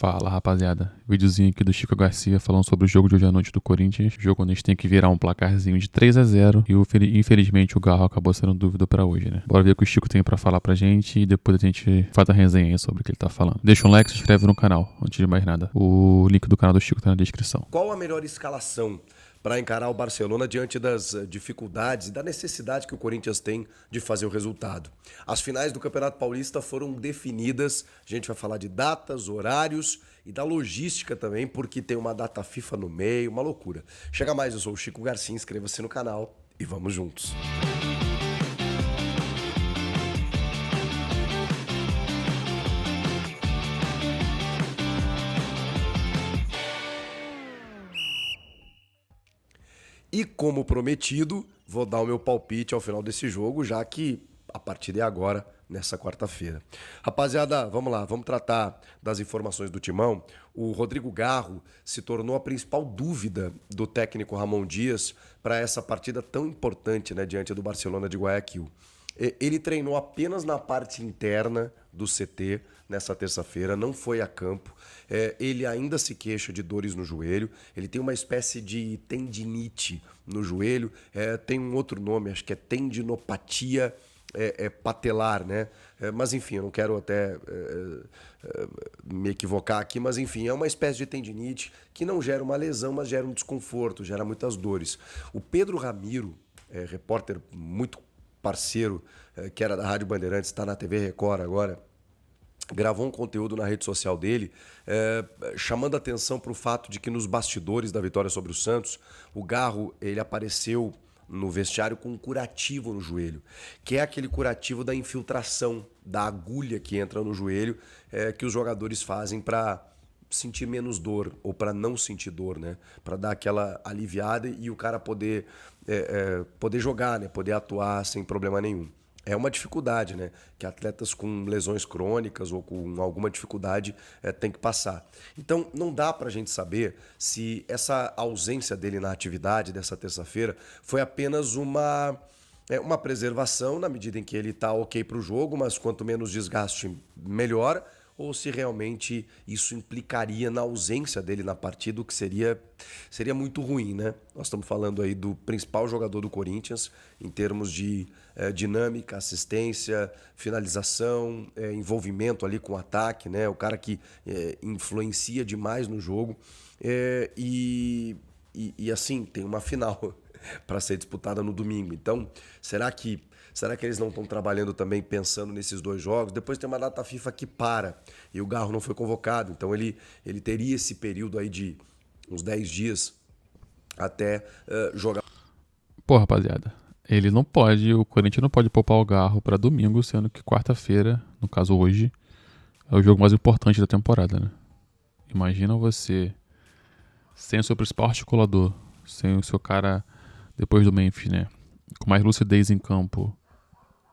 Fala, rapaziada. Videozinho aqui do Chico Garcia falando sobre o jogo de hoje à noite do Corinthians. Jogo onde a gente tem que virar um placarzinho de 3-0 e infelizmente o Garro acabou sendo dúvida pra hoje, né? Bora ver o que o Chico tem pra falar pra gente e depois a gente faz a resenha aí sobre o que ele tá falando. Deixa um like e se inscreve no canal, antes de mais nada. O link do canal do Chico tá na descrição. Qual a melhor escalação para encarar o Barcelona diante das dificuldades e da necessidade que o Corinthians tem de fazer o resultado? As finais do Campeonato Paulista foram definidas, a gente vai falar de datas, horários e da logística também, porque tem uma data FIFA no meio, uma loucura. Chega mais, eu sou o Chico Garcia, inscreva-se no canal e vamos juntos. E como prometido, vou dar o meu palpite ao final desse jogo, já que a partida é agora, nessa quarta-feira. Rapaziada, vamos lá, vamos tratar das informações do Timão. O Rodrigo Garro se tornou a principal dúvida do técnico Ramon Dias para essa partida tão importante, né, diante do Barcelona de Guayaquil. Ele treinou apenas na parte interna do CT nessa terça-feira, não foi a campo. Ele ainda se queixa de dores no joelho, ele tem uma espécie de tendinite no joelho, tem um outro nome, acho que é tendinopatia patelar, né? Mas enfim, eu não quero até me equivocar aqui, mas enfim, é uma espécie de tendinite que não gera uma lesão, mas gera um desconforto, gera muitas dores. O Pedro Ramiro, repórter muito parceiro, que era da Rádio Bandeirantes, está na TV Record agora, gravou um conteúdo na rede social dele, chamando atenção para o fato de que nos bastidores da vitória sobre o Santos, o Garro ele apareceu no vestiário com um curativo no joelho, que é aquele curativo da infiltração, da agulha que entra no joelho, que os jogadores fazem para sentir menos dor ou para não sentir dor, né? Para dar aquela aliviada e o cara poder jogar, né? Poder atuar sem problema nenhum. É uma dificuldade, né? Que atletas com lesões crônicas ou com alguma dificuldade têm que passar. Então, não dá pra gente saber se essa ausência dele na atividade dessa terça-feira foi apenas uma preservação, na medida em que ele tá ok pro jogo, mas quanto menos desgaste, melhor, ou se realmente isso implicaria na ausência dele na partida, o que seria muito ruim, né? Nós estamos falando aí do principal jogador do Corinthians em termos de dinâmica, assistência, finalização, envolvimento ali com o ataque, né? O cara que influencia demais no jogo. E assim, tem uma final para ser disputada no domingo. Então, será que eles não estão trabalhando também pensando nesses dois jogos? Depois tem uma data FIFA que para e o Garro não foi convocado. Então ele teria esse período aí de uns 10 dias até jogar. Pô, rapaziada, o Corinthians não pode poupar o Garro pra domingo, sendo que quarta-feira, no caso hoje, é o jogo mais importante da temporada, né? Imagina você sem o seu principal articulador, sem o seu cara depois do Memphis, né? Com mais lucidez em campo,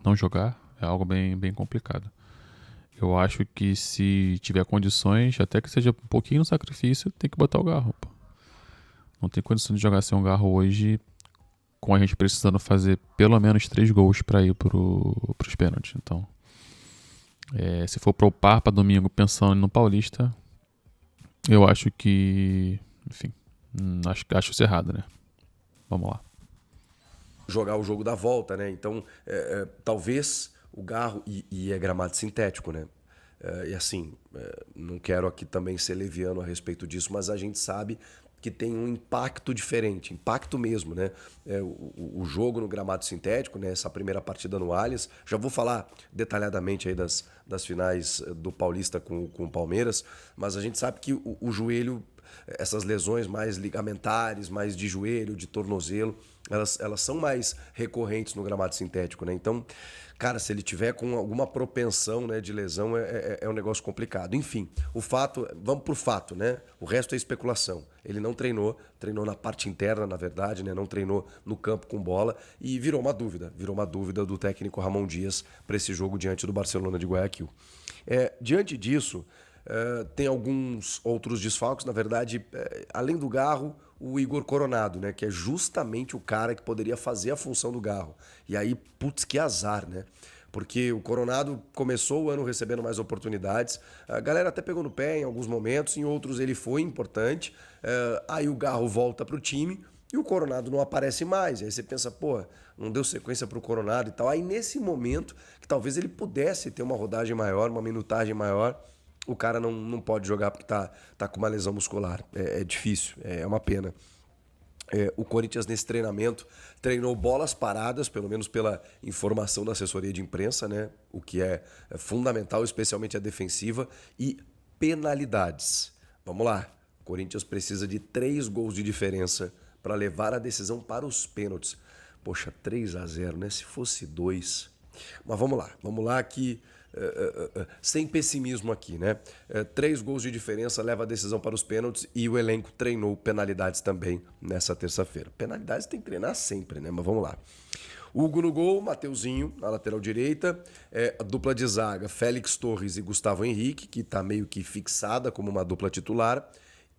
não jogar é algo bem, bem complicado. Eu acho que se tiver condições, até que seja um pouquinho no sacrifício, tem que botar o Garro, pô. Não tem condição de jogar sem um Garro hoje, com a gente precisando fazer pelo menos 3 gols para ir pros pênaltis. Então, se for poupar para domingo pensando no Paulista, eu acho que, enfim, acho isso errado, né? Vamos lá. Jogar o jogo da volta, né? Então, talvez o Garro, e é gramado sintético, né? E assim, não quero aqui também ser leviano a respeito disso, mas a gente sabe que tem um impacto diferente, impacto mesmo, né? O jogo no gramado sintético, né? Essa primeira partida no Allianz, já vou falar detalhadamente aí das finais do Paulista com o Palmeiras, mas a gente sabe que o joelho, essas lesões mais ligamentares, mais de joelho, de tornozelo, elas são mais recorrentes no gramado sintético, né? Então, cara, se ele tiver com alguma propensão, né, de lesão, é um negócio complicado. Enfim, vamos pro fato, né? O resto é especulação. Ele não treinou na parte interna, na verdade, né? Não treinou no campo com bola e virou uma dúvida do técnico Ramon Dias para esse jogo diante do Barcelona de Guayaquil. Diante disso, tem alguns outros desfalques, na verdade, além do Garro, o Igor Coronado, né? Que é justamente o cara que poderia fazer a função do Garro. E aí, putz, que azar, né? porque o Coronado começou o ano recebendo mais oportunidades. A galera até pegou no pé em alguns momentos, em outros ele foi importante. Aí o Garro volta para o time e o Coronado não aparece mais. Aí você pensa, pô, não deu sequência para o Coronado e tal. Aí nesse momento, que talvez ele pudesse ter uma rodagem maior, uma minutagem maior, o cara não pode jogar porque tá com uma lesão muscular. É difícil, é uma pena. O Corinthians, nesse treinamento, treinou bolas paradas, pelo menos pela informação da assessoria de imprensa, né? O que é fundamental, especialmente a defensiva, e penalidades. Vamos lá. O Corinthians precisa de 3 gols de diferença para levar a decisão para os pênaltis. Poxa, 3-0, né? Se fosse 2. Mas vamos lá que sem pessimismo aqui, né? 3 gols de diferença leva a decisão para os pênaltis e o elenco treinou penalidades também nessa terça-feira. Penalidades tem que treinar sempre, né? Mas vamos lá. Hugo no gol, Mateuzinho na lateral direita, a dupla de zaga, Félix Torres e Gustavo Henrique, que está meio que fixada como uma dupla titular.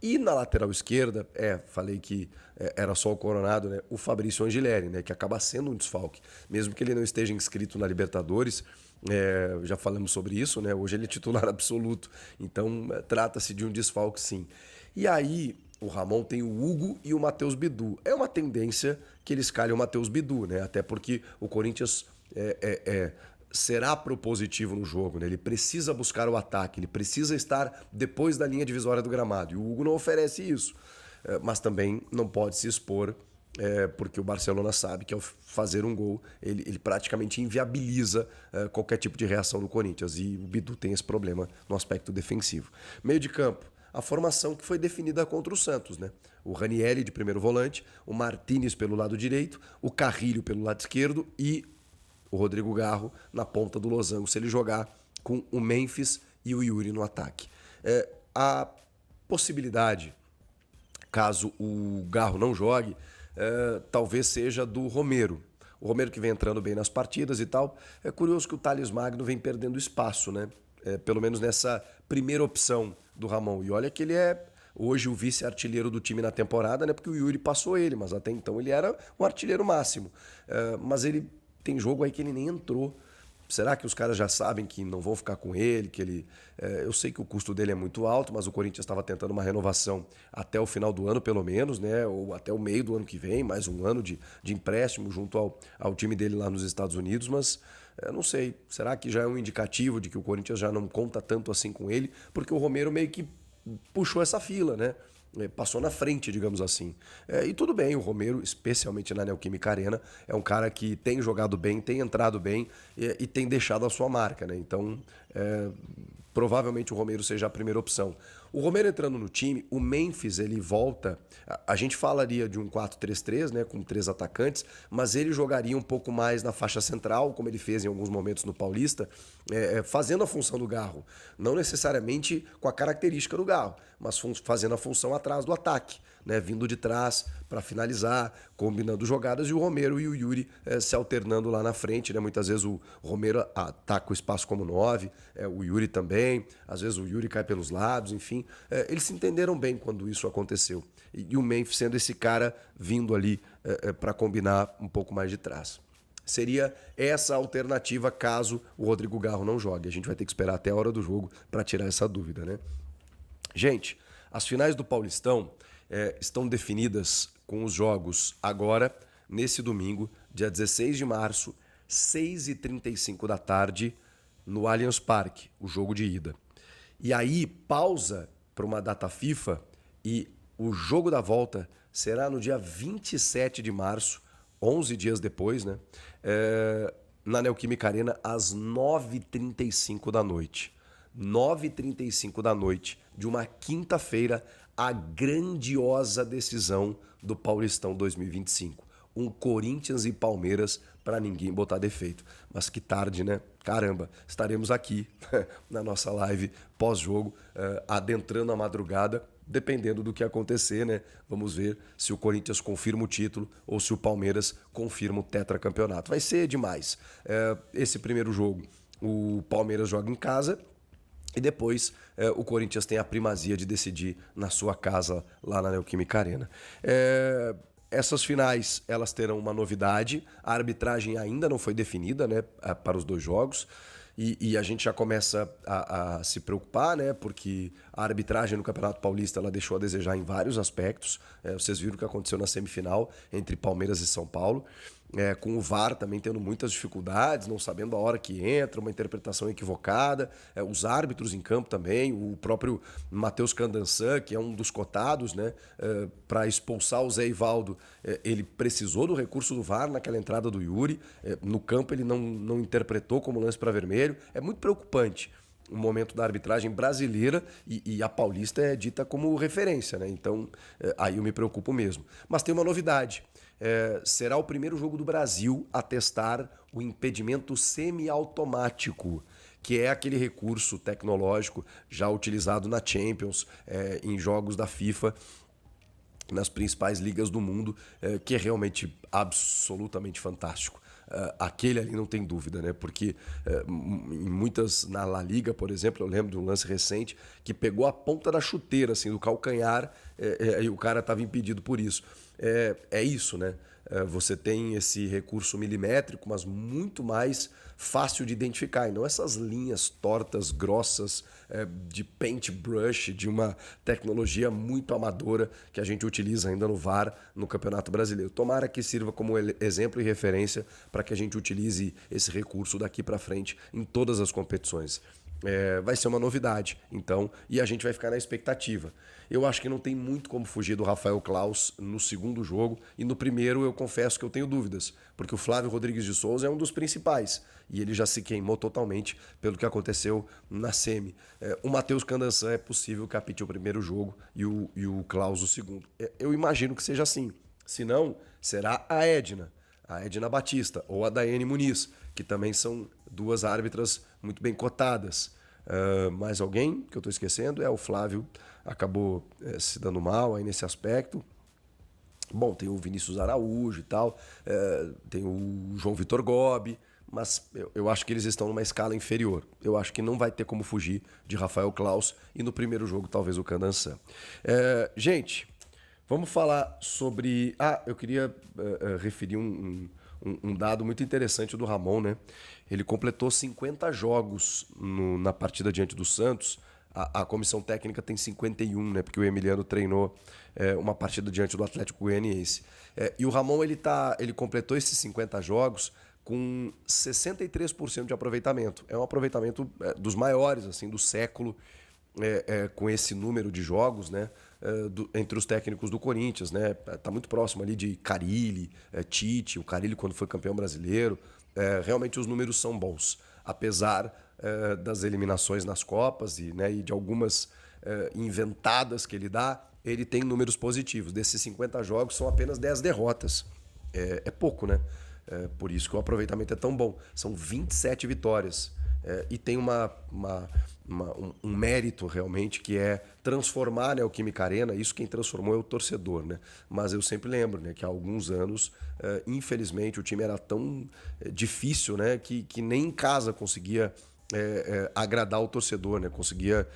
E na lateral esquerda, falei que era só o Coronado, né? O Fabrício Angileri, né? Que acaba sendo um desfalque. Mesmo que ele não esteja inscrito na Libertadores, já falamos sobre isso, né? Hoje ele é titular absoluto. Então, trata-se de um desfalque, sim. E aí, o Ramon tem o Hugo e o Matheus Bidu. É uma tendência que ele escalhe o Matheus Bidu, né? Até porque o Corinthians será propositivo no jogo, né? Ele precisa buscar o ataque, ele precisa estar depois da linha divisória do gramado. E o Hugo não oferece isso, mas também não pode se expor, porque o Barcelona sabe que ao fazer um gol, ele praticamente inviabiliza qualquer tipo de reação do Corinthians. E o Bidu tem esse problema no aspecto defensivo. Meio de campo, a formação que foi definida contra o Santos, né? O Ranieri de primeiro volante, o Martínez pelo lado direito, o Carrilho pelo lado esquerdo e o Rodrigo Garro na ponta do losango, se ele jogar com o Memphis e o Yuri no ataque. A possibilidade, caso o Garro não jogue, talvez seja do Romero. O Romero que vem entrando bem nas partidas e tal. É curioso que o Thales Magno vem perdendo espaço, né? Pelo menos nessa primeira opção do Ramon. E olha que ele é hoje o vice-artilheiro do time na temporada, né? Porque o Yuri passou ele, mas até então ele era um artilheiro máximo. Mas ele tem jogo aí que ele nem entrou. Será que os caras já sabem que não vão ficar com ele? Que ele, eu sei que o custo dele é muito alto, mas o Corinthians estava tentando uma renovação até o final do ano, pelo menos, né? Ou até o meio do ano que vem, mais um ano de empréstimo junto ao time dele lá nos Estados Unidos, mas não sei. Será que já é um indicativo de que o Corinthians já não conta tanto assim com ele? Porque o Romero meio que puxou essa fila, né? Passou na frente, digamos assim. E tudo bem, o Romero, especialmente na Neoquímica Arena, é um cara que tem jogado bem, tem entrado bem e tem deixado a sua marca, né? Então, provavelmente o Romero seja a primeira opção. O Romero entrando no time, o Memphis, ele volta. A gente falaria de um 4-3-3, né, com 3 atacantes, mas ele jogaria um pouco mais na faixa central, como ele fez em alguns momentos no Paulista, fazendo a função do Garro. Não necessariamente com a característica do Garro, mas fazendo a função atrás do ataque, né, vindo de trás para finalizar, combinando jogadas, e o Romero e o Yuri se alternando lá na frente, né? Muitas vezes o Romero ataca o espaço como 9, o Yuri também, às vezes o Yuri cai pelos lados, enfim. Eles se entenderam bem quando isso aconteceu. E o Memphis sendo esse cara vindo ali para combinar um pouco mais de trás. Seria essa a alternativa caso o Rodrigo Garro não jogue. A gente vai ter que esperar até a hora do jogo para tirar essa dúvida, né? Gente, as finais do Paulistão estão definidas com os jogos agora, nesse domingo, dia 16 de março, 6h35 da tarde, no Allianz Parque, o jogo de ida. E aí, pausa para uma data FIFA e o jogo da volta será no dia 27 de março, 11 dias depois, né? Na Neoquímica Arena, às 9h35 da noite. 9h35 da noite de uma quinta-feira, a grandiosa decisão do Paulistão 2025. Um Corinthians e Palmeiras para ninguém botar defeito. Mas que tarde, né? Caramba, estaremos aqui na nossa live pós-jogo, adentrando a madrugada, dependendo do que acontecer, né? Vamos ver se o Corinthians confirma o título ou se o Palmeiras confirma o tetracampeonato. Vai ser demais. Esse primeiro jogo, o Palmeiras joga em casa e depois o Corinthians tem a primazia de decidir na sua casa lá na Neoquímica Arena. Essas finais, elas terão uma novidade. A arbitragem ainda não foi definida, né, para os 2 jogos. E a gente já começa a se preocupar, né? Porque a arbitragem no Campeonato Paulista ela deixou a desejar em vários aspectos. Vocês viram o que aconteceu na semifinal entre Palmeiras e São Paulo. Com o VAR também tendo muitas dificuldades, não sabendo a hora que entra, uma interpretação equivocada. Os árbitros em campo também, o próprio Matheus Candançan, que é um dos cotados, né, para expulsar o Zé Ivaldo, ele precisou do recurso do VAR naquela entrada do Yuri. No campo ele não interpretou como lance para vermelho. É muito preocupante o momento da arbitragem brasileira e a paulista é dita como referência, né? Então aí eu me preocupo mesmo. Mas tem uma novidade. Será o primeiro jogo do Brasil a testar o impedimento semiautomático, que é aquele recurso tecnológico já utilizado na Champions, em jogos da FIFA, nas principais ligas do mundo, que é realmente absolutamente fantástico. Aquele ali não tem dúvida, né? Porque em muitas, na La Liga, por exemplo, eu lembro de um lance recente que pegou a ponta da chuteira, assim, do calcanhar, e o cara estava impedido por isso. É isso, né? Você tem esse recurso milimétrico, mas muito mais fácil de identificar. E não essas linhas tortas, grossas, de paintbrush, de uma tecnologia muito amadora que a gente utiliza ainda no VAR no Campeonato Brasileiro. Tomara que sirva como exemplo e referência para que a gente utilize esse recurso daqui para frente em todas as competições. Vai ser uma novidade, então, e a gente vai ficar na expectativa. Eu acho que não tem muito como fugir do Rafael Claus no segundo jogo, e no primeiro eu confesso que eu tenho dúvidas, porque o Flávio Rodrigues de Souza é um dos principais, e ele já se queimou totalmente pelo que aconteceu na semi. O Matheus Candançan é possível que apite o primeiro jogo e o Claus o segundo. Eu imagino que seja assim, se não, será a Edna Batista ou a Daiane Muniz, que também são 2 árbitras muito bem cotadas. Mais alguém que eu estou esquecendo? O Flávio acabou se dando mal aí nesse aspecto. Bom, tem o Vinícius Araújo e tal, tem o João Vitor Gobi, mas eu acho que eles estão numa escala inferior. Eu acho que não vai ter como fugir de Rafael Claus e no primeiro jogo talvez o Candançan. Gente, vamos falar sobre... eu queria referir um dado muito interessante do Ramon, né? Ele completou 50 jogos na partida diante do Santos. A comissão técnica tem 51, né? Porque o Emiliano treinou uma partida diante do Atlético Goianiense. E o Ramon ele completou esses 50 jogos com 63% de aproveitamento. É um aproveitamento dos maiores assim do século. Com esse número de jogos, né, entre os técnicos do Corinthians, né, tá muito próximo ali de Carille, Tite, o Carille quando foi campeão brasileiro. Realmente os números são bons, apesar das eliminações nas Copas e de algumas inventadas que ele dá, ele tem números positivos. Desses 50 jogos são apenas 10 derrotas. É pouco, né? Por isso que o aproveitamento é tão bom. São 27 vitórias. E tem um mérito realmente que é transformar, né, o Química Arena. Isso quem transformou é o torcedor, né? Mas eu sempre lembro, né, que há alguns anos, infelizmente, o time era tão difícil, né, que nem em casa conseguia agradar o torcedor, né? Conseguia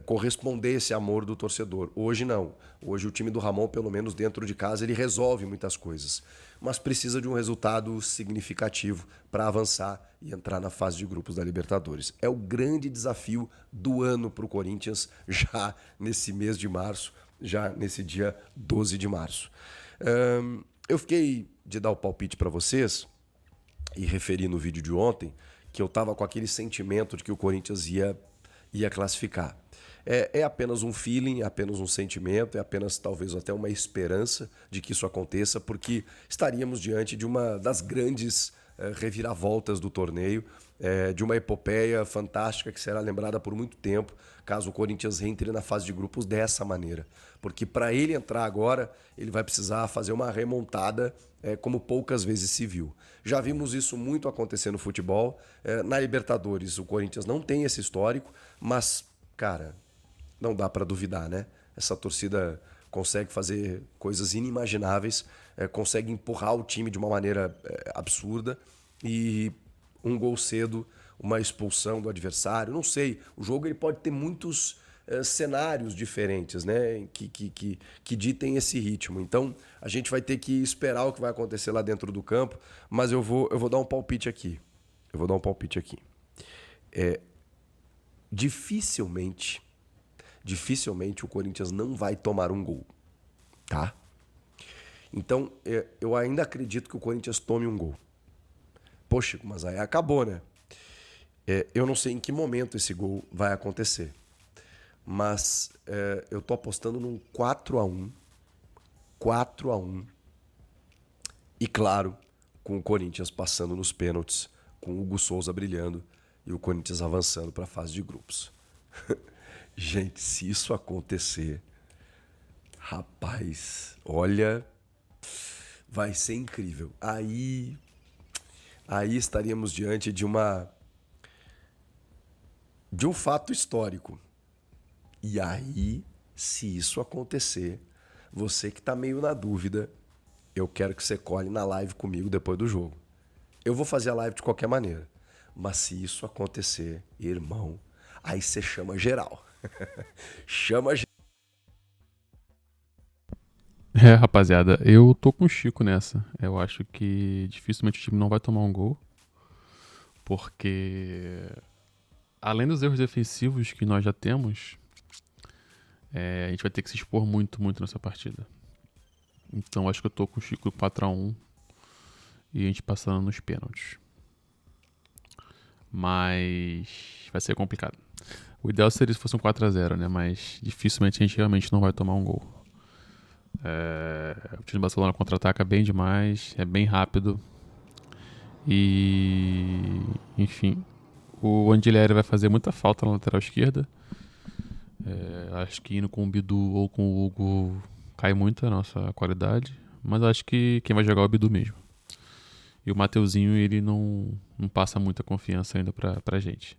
corresponder esse amor do torcedor. Hoje não. Hoje o time do Ramon, pelo menos dentro de casa, ele resolve muitas coisas, mas precisa de um resultado significativo para avançar e entrar na fase de grupos da Libertadores. É o grande desafio do ano para o Corinthians já nesse mês de março, já nesse dia 12 de março. Eu fiquei de dar o palpite para vocês e referi no vídeo de ontem que eu estava com aquele sentimento de que o Corinthians ia classificar. É apenas um feeling, é apenas um sentimento, é apenas talvez até uma esperança de que isso aconteça, porque estaríamos diante de uma das grandes reviravoltas do torneio, de uma epopeia fantástica que será lembrada por muito tempo, caso o Corinthians entre na fase de grupos dessa maneira. Porque para ele entrar agora, ele vai precisar fazer uma remontada como poucas vezes se viu. Já vimos isso muito acontecer no futebol. Na Libertadores, o Corinthians não tem esse histórico, mas, cara, não dá para duvidar, né? Essa torcida consegue fazer coisas inimagináveis, consegue empurrar o time de uma maneira absurda e um gol cedo, uma expulsão do adversário, não sei. O jogo ele pode ter muitos cenários diferentes, né? Que ditem esse ritmo. Então, a gente vai ter que esperar o que vai acontecer lá dentro do campo, mas eu vou dar um palpite aqui. Dificilmente o Corinthians não vai tomar um gol, tá? Então, eu ainda acredito que o Corinthians tome um gol. Poxa, mas aí acabou, né? Eu não sei em que momento esse gol vai acontecer. Mas eu tô apostando num 4-1. 4-1. E claro, com o Corinthians passando nos pênaltis, com o Hugo Souza brilhando e o Corinthians avançando para a fase de grupos. Gente, se isso acontecer, rapaz, olha, vai ser incrível. Aí estaríamos diante de um fato histórico. E aí, se isso acontecer, você que tá meio na dúvida, eu quero que você colhe na live comigo depois do jogo. Eu vou fazer a live de qualquer maneira. Mas se isso acontecer, irmão, aí você chama geral. Chama geral. Rapaziada, eu tô com o Chico nessa. Eu acho que dificilmente o time não vai tomar um gol. Porque, além dos erros defensivos que nós já temos, a gente vai ter que se expor muito, muito nessa partida. Então acho que eu tô com o Chico 4-1 e a gente passando nos pênaltis. Mas vai ser complicado. O ideal seria se fosse um 4-0, né? Mas dificilmente a gente realmente não vai tomar um gol. O time do Barcelona contra-ataca bem demais, é bem rápido. E, enfim, o Andilleri vai fazer muita falta na lateral esquerda. Acho que indo com o Bidu ou com o Hugo cai muito a nossa qualidade. Mas acho que quem vai jogar é o Bidu mesmo. E o Mateuzinho, ele não passa muita confiança ainda pra gente.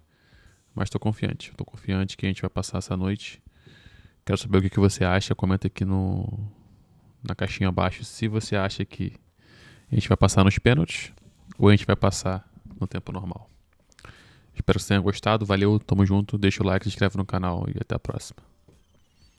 Mas tô confiante que a gente vai passar essa noite. Quero saber o que você acha. Comenta aqui na caixinha abaixo se você acha que a gente vai passar nos pênaltis ou a gente vai passar no tempo normal. Espero que você tenha gostado. Valeu, tamo junto. Deixa o like, se inscreve no canal e até a próxima.